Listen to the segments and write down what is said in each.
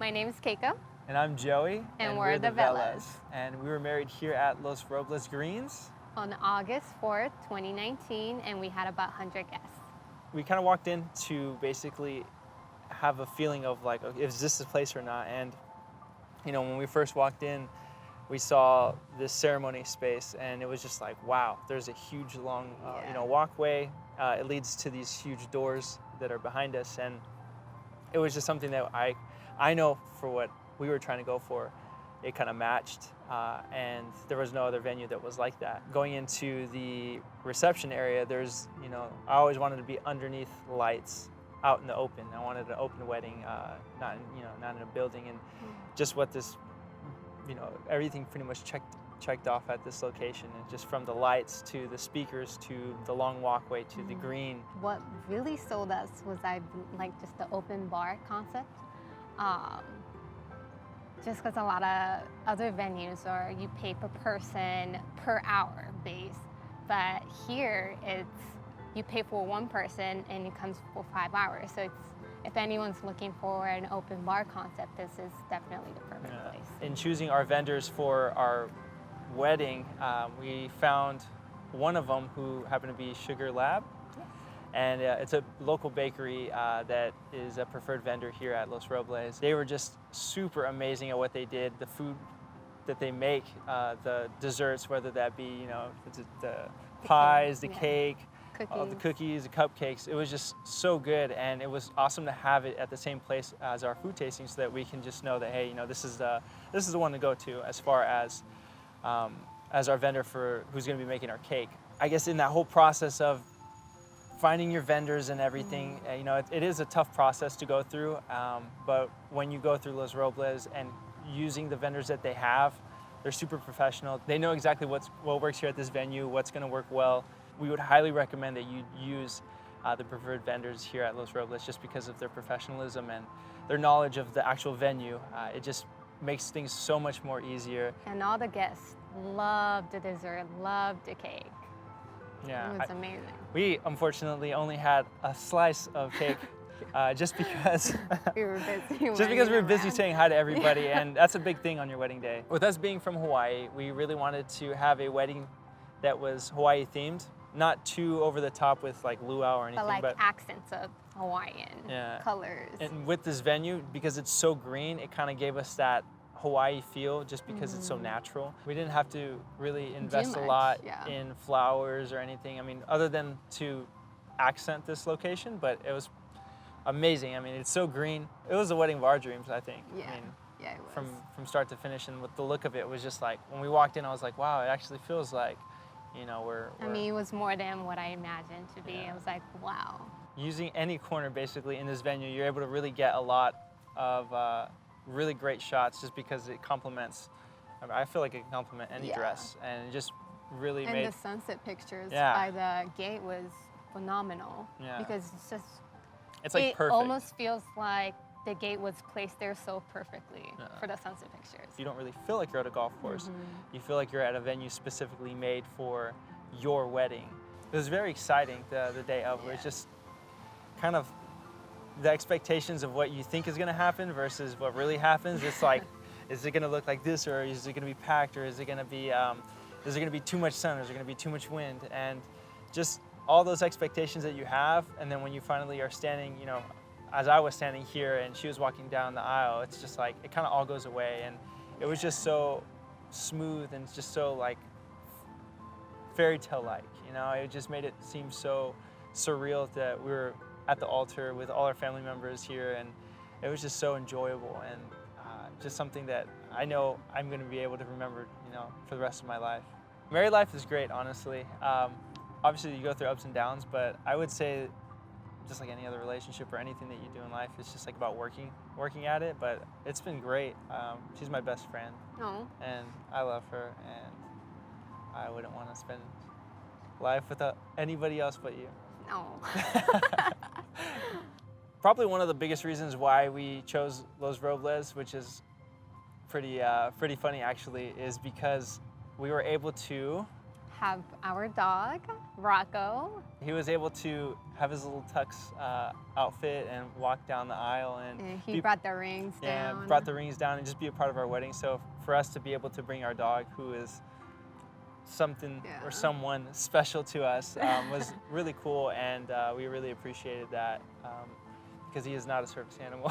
My name is Keiko. And I'm Joey. And we're the Vellas. And we were married here at Los Robles Greens On August 4th, 2019, and we had about 100 guests. We kind of walked in to basically have a feeling of like, is this the place or not? And, you know, when we first walked in, we saw this ceremony space, and it was just like, wow, there's a huge long, walkway. It leads to these huge doors that are behind us, and it was just something that I know for what we were trying to go for, it kind of matched, and there was no other venue that was like that. Going into the reception area, there's, I always wanted to be underneath lights, out in the open. I wanted an open wedding, not in a building, and just what this, everything pretty much checked off at this location, and just from the lights to the speakers to the long walkway to the green. What really sold us was just the open bar concept. Just because a lot of other venues are you pay per person per hour base, but here you pay for one person and it comes for 5 hours. So if anyone's looking for an open bar concept, this is definitely the perfect place. In choosing our vendors for our wedding, we found one of them who happened to be Sugar Lab. And it's a local bakery that is a preferred vendor here at Los Robles. They were just super amazing at what they did, the food that they make, the desserts, whether that be, the pies, the cake, the cookies, the cupcakes. It was just so good, and it was awesome to have it at the same place as our food tasting, so that we can just know that, hey, this is the one to go to as far as our vendor for who's going to be making our cake. I guess in that whole process of finding your vendors and everything, it is a tough process to go through, but when you go through Los Robles and using the vendors that they have, they're super professional. They know exactly what works here at this venue, what's going to work well. We would highly recommend that you use the preferred vendors here at Los Robles, just because of their professionalism and their knowledge of the actual venue. It just makes things so much more easier. And all the guests loved the dessert, loved the cake. Yeah, it was amazing. We unfortunately only had a slice of cake, just because we were busy. Just because we were busy saying hi to everybody, and that's a big thing on your wedding day. With us being from Hawaii, we really wanted to have a wedding that was Hawaii themed, not too over the top with like luau or anything, but accents of Hawaiian colors. And with this venue, because it's so green, it kind of gave us that Hawaii feel, just because it's so natural. We didn't have to really invest a lot in flowers or anything. I mean, other than to accent this location, but it was amazing. I mean, it's so green. It was the wedding of our dreams, I think. Yeah. I mean, it was. From start to finish, and with the look of it was just like, when we walked in, I was like, wow, it actually feels like, we're I mean, it was more than what I imagined to be. I was like, wow. Using any corner basically in this venue, you're able to really get a lot of really great shots, just because it complements. I feel like it can complement any dress, and it just really made. And the sunset pictures by the gate was phenomenal. Yeah. Because it's like perfect. It almost feels like the gate was placed there so perfectly for the sunset pictures. You don't really feel like you're at a golf course. You feel like you're at a venue specifically made for your wedding. It was very exciting the day of. It was just kind of the expectations of what you think is going to happen versus what really happens. It's like, is it going to look like this, or is it going to be packed, or is it going to be too much sun, or is it going to be too much wind? And just all those expectations that you have, and then when you finally are standing, as I was standing here and she was walking down the aisle, it's just like, it kind of all goes away, and it was just so smooth and just so like fairy tale-like, It just made it seem so surreal that we were at the altar with all our family members here, and it was just so enjoyable, and just something that I know I'm going to be able to remember, for the rest of my life. Married life is great, honestly. Obviously, you go through ups and downs, but I would say, just like any other relationship or anything that you do in life, it's just like about working at it. But it's been great. She's my best friend, and I love her, and I wouldn't want to spend life without anybody else but you. No. Probably one of the biggest reasons why we chose Los Robles, which is pretty funny actually, is because we were able to have our dog, Rocco. He was able to have his little tux outfit and walk down the aisle, and he brought the rings down. Yeah, brought the rings down and just be a part of our wedding. So for us to be able to bring our dog, who is something or someone special to us, was really cool, and we really appreciated that. Because he is not a service animal,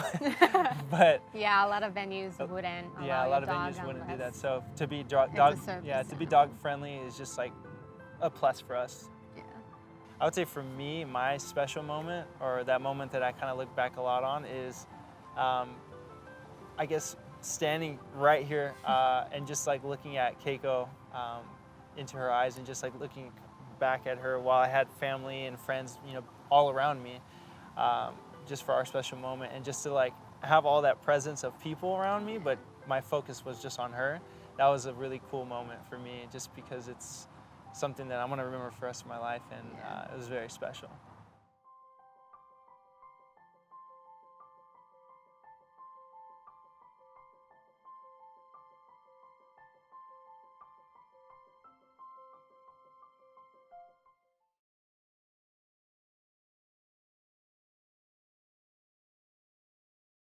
but yeah, a lot of venues wouldn't. Yeah, a lot of venues wouldn't do that. So to be dog friendly is just like a plus for us. Yeah. I would say for me, my special moment, or that moment that I kind of look back a lot on, is, I guess, standing right here and just like looking at Keiko into her eyes, and just like looking back at her while I had family and friends, all around me. Just for our special moment, and just to like have all that presence of people around me, but my focus was just on her. That was a really cool moment for me, just because it's something that I'm gonna remember for the rest of my life, and it was very special.